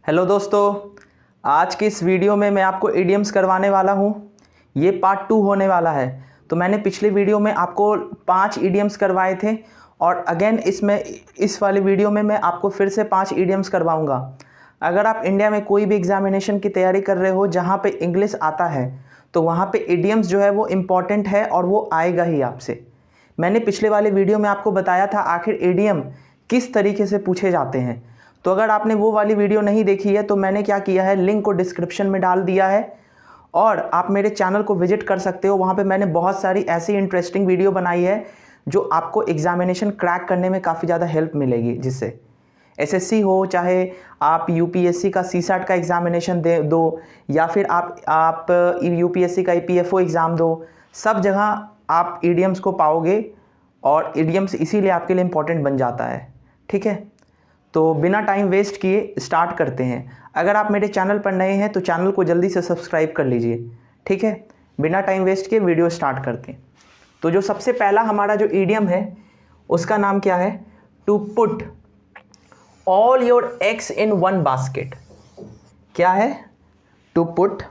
Hello दोस्तों, आज की इस वीडियो में मैं आपको इडियम्स करवाने वाला हूँ। ये पार्ट 2 होने वाला है। तो मैंने पिछले वीडियो में आपको 5 इडियम्स करवाए थे और अगेन इस वाले वीडियो में मैं आपको फिर से 5 इडियम्स करवाऊँगा। अगर आप इंडिया में कोई भी एग्जामिनेशन की तैयारी कर रहे हो जहाँ पे इंग्लिश आता है तो वहाँ पे इडियम्स जो है वो इम्पॉर्टेंट है और वो आएगा ही आपसे। मैंने पिछले वाले वीडियो में आपको बताया था आखिर इडियम किस तरीके से पूछे जाते हैं। तो अगर आपने वो वाली वीडियो नहीं देखी है तो मैंने क्या किया है, लिंक को डिस्क्रिप्शन में डाल दिया है और आप मेरे चैनल को विजिट कर सकते हो। वहाँ पे मैंने बहुत सारी ऐसी इंटरेस्टिंग वीडियो बनाई है जो आपको एग्जामिनेशन क्रैक करने में काफ़ी ज़्यादा हेल्प मिलेगी। जिससे एसएससी हो, चाहे आप यूपीएससी का सीसैट का एग्जामिनेशन दो या फिर आप यूपीएससी का ईपीएफओ एग्ज़ाम दो, सब जगह आप इडियम्स को पाओगे और इडियम्स इसीलिए आपके लिए इम्पॉर्टेंट बन जाता है। ठीक है, तो बिना टाइम वेस्ट किए स्टार्ट करते हैं। अगर आप मेरे चैनल पर नए हैं तो चैनल को जल्दी से सब्सक्राइब कर लीजिए। ठीक है, बिना टाइम वेस्ट किए वीडियो स्टार्ट करते हैं। तो जो सबसे पहला हमारा जो इडियम है उसका नाम क्या है, to put all your eggs in one basket. क्या है, to put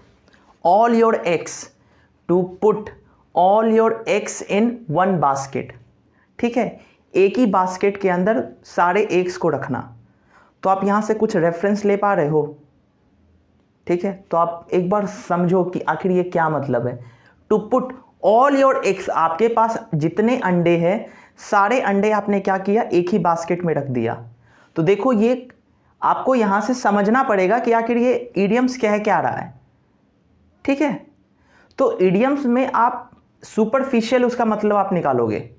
all your eggs, to put all your eggs in one basket. ठीक है, एक ही बास्केट के अंदर सारे एग्स को रखना। तो आप यहां से कुछ रेफरेंस ले पा रहे हो। ठीक है, तो आप एक बार समझो कि आखिर ये क्या मतलब है। To put all your eggs, आपके पास जितने अंडे हैं सारे अंडे आपने क्या किया, एक ही बास्केट में रख दिया। तो देखो, ये आपको यहां से समझना पड़ेगा कि आखिर ये इडियम्स क्या रहा है। ठीक है, तो इडियम्स में आप सुपरफिशियल उसका मतलब आप निकालोगे।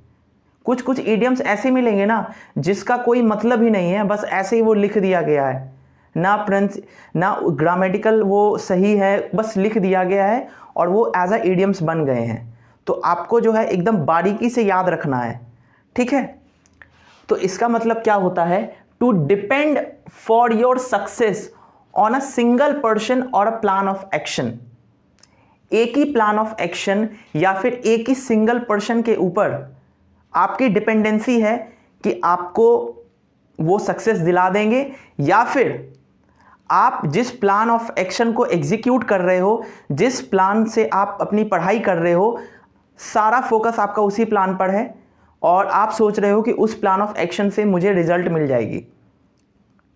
कुछ इडियम्स ऐसे मिलेंगे ना जिसका कोई मतलब ही नहीं है, बस ऐसे ही वो लिख दिया गया है, ना ग्रामेटिकल वो सही है, बस लिख दिया गया है और वो एज अ इडियम्स बन गए हैं। तो आपको जो है एकदम बारीकी से याद रखना है। ठीक है, तो इसका मतलब क्या होता है, to depend for your success on a single person और अ प्लान ऑफ एक्शन। एक ही प्लान ऑफ एक्शन या फिर एक ही सिंगल पर्सन के ऊपर आपकी डिपेंडेंसी है कि आपको वो सक्सेस दिला देंगे, या फिर आप जिस प्लान ऑफ एक्शन को एग्जीक्यूट कर रहे हो, जिस प्लान से आप अपनी पढ़ाई कर रहे हो, सारा फोकस आपका उसी प्लान पर है और आप सोच रहे हो कि उस प्लान ऑफ एक्शन से मुझे रिजल्ट मिल जाएगी।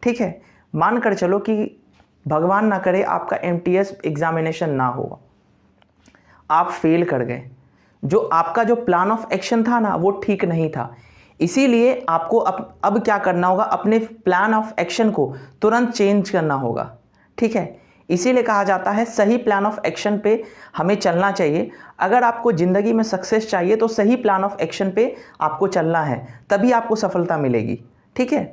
ठीक है, मान कर चलो कि भगवान ना करे आपका एमटीएस एग्जामिनेशन ना हो, आप फेल कर गए। जो आपका जो प्लान ऑफ एक्शन था ना वो ठीक नहीं था, इसीलिए आपको अब क्या करना होगा, अपने प्लान ऑफ एक्शन को तुरंत चेंज करना होगा। ठीक है, इसीलिए कहा जाता है सही प्लान ऑफ एक्शन पे हमें चलना चाहिए। अगर आपको ज़िंदगी में सक्सेस चाहिए तो सही प्लान ऑफ एक्शन पे आपको चलना है, तभी आपको सफलता मिलेगी। ठीक है,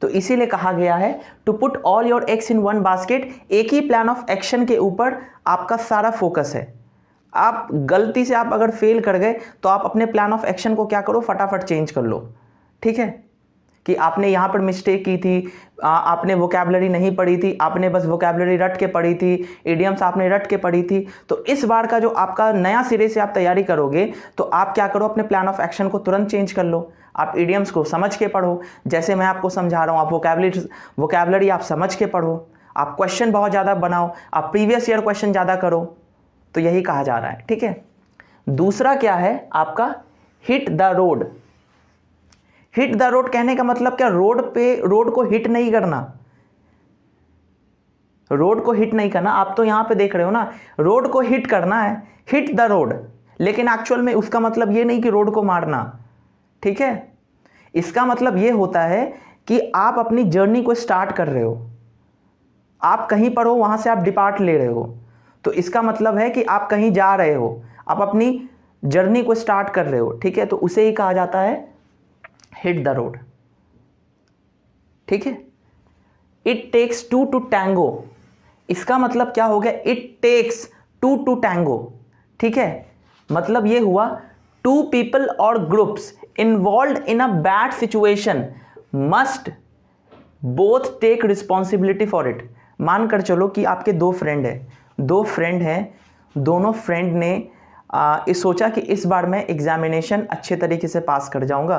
तो इसीलिए कहा गया है to put all your eggs in one basket. एक ही प्लान ऑफ एक्शन के ऊपर आपका सारा फोकस है। आप गलती से आप अगर फेल कर गए तो आप अपने प्लान ऑफ एक्शन को क्या करो, फटाफट चेंज कर लो। ठीक है, कि आपने यहाँ पर मिस्टेक की थी, आपने वोकैबुलरी नहीं पढ़ी थी, आपने बस वोकैबुलरी रट के पढ़ी थी, इडियम्स आपने रट के पढ़ी थी। तो इस बार का जो आपका नया सिरे से आप तैयारी करोगे तो आप क्या करो, अपने प्लान ऑफ एक्शन को तुरंत चेंज कर लो। आप इडियम्स को समझ के पढ़ो, जैसे मैं आपको समझा रहा हूँ। आप वोकैबुलरी आप समझ के पढ़ो, आप क्वेश्चन बहुत ज़्यादा बनाओ, आप प्रीवियस ईयर क्वेश्चन ज़्यादा करो। तो यही कहा जा रहा है। ठीक है, दूसरा क्या है आपका, hit the road. Hit the road कहने का मतलब क्या, रोड को हिट नहीं करना, रोड को हिट नहीं करना। आप तो यहां पे देख रहे हो ना, रोड को हिट करना है, हिट द रोड, लेकिन एक्चुअल में उसका मतलब ये नहीं कि रोड को मारना। ठीक है, इसका मतलब ये होता है कि आप अपनी जर्नी को स्टार्ट कर रहे हो, आप कहीं पर हो वहां से आप डिपार्ट ले रहे हो। तो इसका मतलब है कि आप कहीं जा रहे हो, आप अपनी जर्नी को स्टार्ट कर रहे हो। ठीक है, तो उसे ही कहा जाता है हिट द रोड। ठीक है, it takes two to tango, इसका मतलब क्या हो गया, it takes two to tango. ठीक है, मतलब ये हुआ टू पीपल और groups involve in a bad situation must both take responsibility for it. मान कर चलो कि आपके दो फ्रेंड हैं, दोनों फ्रेंड ने सोचा कि इस बार मैं एग्जामिनेशन अच्छे तरीके से पास कर जाऊंगा।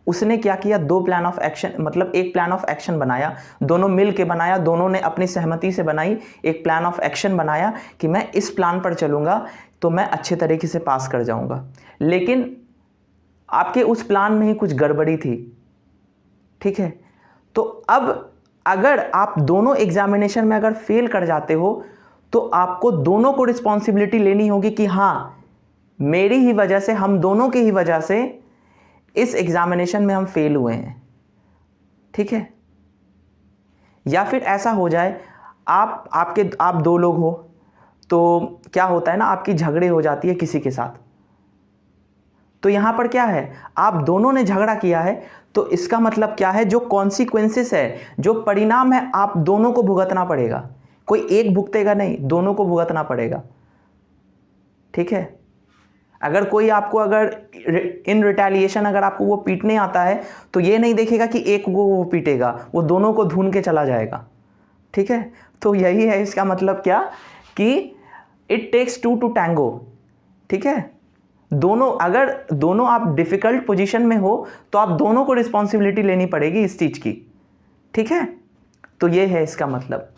उसने क्या किया, दो प्लान ऑफ एक्शन, मतलब एक प्लान ऑफ एक्शन बनाया, दोनों मिल के बनाया, दोनों ने अपनी सहमति से बनाई, एक प्लान ऑफ एक्शन बनाया कि मैं इस प्लान पर चलूँगा तो मैं अच्छे तरीके से पास कर जाऊँगा। लेकिन आपके उस प्लान में ही कुछ गड़बड़ी थी, ठीक है। तो अब अगर आप दोनों एग्जामिनेशन में अगर फेल कर जाते हो तो आपको दोनों को रिस्पॉन्सिबिलिटी लेनी होगी कि हाँ, मेरी ही वजह से, हम दोनों की ही वजह से इस एग्जामिनेशन में हम फेल हुए हैं, ठीक है। या फिर ऐसा हो जाए आप दो लोग हो, तो क्या होता है ना, आपकी झगड़े हो जाती है किसी के साथ, तो यहां पर क्या है, आप दोनों ने झगड़ा किया है, तो इसका मतलब क्या है, जो कॉन्सिक्वेंसेस है, जो परिणाम है, आप दोनों को भुगतना पड़ेगा। कोई एक भुगतेगा नहीं, दोनों को भुगतना पड़ेगा, ठीक है। अगर कोई आपको अगर इन रिटेलिएशन अगर आपको वो पीटने आता है तो ये नहीं देखेगा कि एक को वो पीटेगा, वो दोनों को धून के चला जाएगा, ठीक है। तो यही है इसका मतलब क्या, कि it takes two to tango, ठीक है। अगर दोनों आप डिफिकल्ट पोजीशन में हो तो आप दोनों को रिस्पॉन्सिबिलिटी लेनी पड़ेगी इस चीज की, ठीक है। तो ये है इसका मतलब।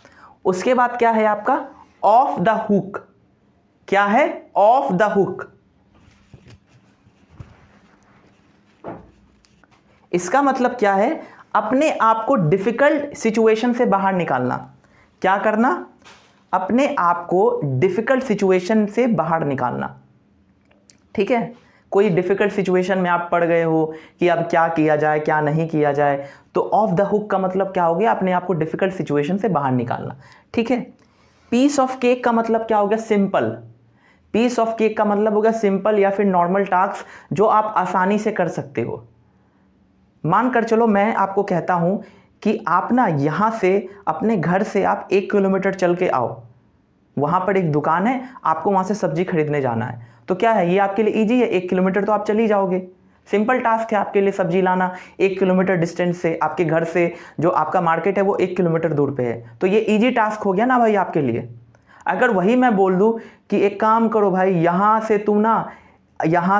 उसके बाद क्या है आपका ऑफ द हुक। क्या है ऑफ द हुक? इसका मतलब क्या है, अपने आप को डिफिकल्ट सिचुएशन से बाहर निकालना। क्या करना? अपने आप को डिफिकल्ट सिचुएशन से बाहर निकालना, ठीक है। कोई डिफिकल्ट सिचुएशन में आप पड़ गए हो कि अब क्या किया जाए, क्या नहीं किया जाए, तो ऑफ द हुक का मतलब क्या हो गया, अपने आप को डिफिकल्ट सिचुएशन से बाहर निकालना, ठीक है। पीस ऑफ केक का मतलब क्या हो गया, सिंपल। पीस ऑफ केक का मतलब हो गया सिंपल या फिर नॉर्मल टास्क जो आप आसानी से कर सकते हो। मान कर चलो मैं आपको कहता हूं कि आप ना यहां से अपने घर से आप 1 किलोमीटर चल के आओ, वहां पर एक दुकान है, आपको वहां से सब्जी खरीदने जाना है, तो क्या है, ये आपके लिए इजी है, 1 किलोमीटर तो आप चल ही जाओगे। सिंपल टास्क है आपके लिए सब्जी लाना, 1 किलोमीटर डिस्टेंस से, आपके घर से जो आपका मार्केट है वो 1 किलोमीटर दूर पे है, तो ये इजी टास्क हो गया ना भाई आपके लिए। अगर वही मैं बोल दूं कि एक काम करो भाई, यहाँ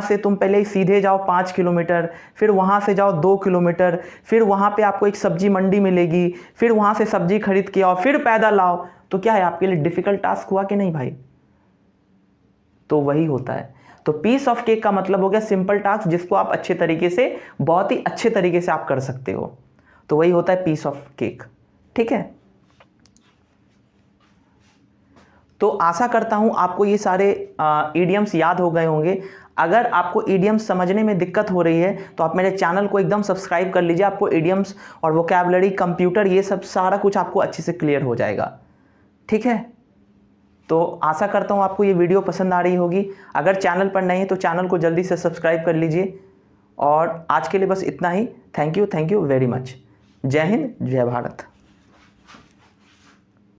से तुम पहले सीधे जाओ 5 किलोमीटर, फिर वहाँ से जाओ 2 किलोमीटर, फिर वहाँ पे आपको एक सब्जी मंडी मिलेगी, फिर वहाँ से सब्जी खरीद के आओ, फिर पैदल आओ, तो क्या है आपके लिए डिफिकल्ट टास्क हुआ कि नहीं भाई? तो वही होता है। तो पीस ऑफ केक का मतलब हो गया सिंपल टास्क जिसको आप अच्छे तरीके से, बहुत ही अच्छे तरीके से आप कर सकते हो, तो वही होता है पीस ऑफ केक, ठीक है। तो आशा करता हूं आपको ये सारे इडियम्स याद हो गए होंगे। अगर आपको इडियम्स समझने में दिक्कत हो रही है तो आप मेरे चैनल को एकदम सब्सक्राइब कर लीजिए, आपको इडियम्स और वोकैबुलरी, कंप्यूटर, ये सब सारा कुछ आपको अच्छे से क्लियर हो जाएगा, ठीक है। तो आशा करता हूँ आपको ये वीडियो पसंद आ रही होगी। अगर चैनल पर नहीं है तो चैनल को जल्दी से सब्सक्राइब कर लीजिए। और आज के लिए बस इतना ही। Thank you very much. जय हिंद, जय भारत।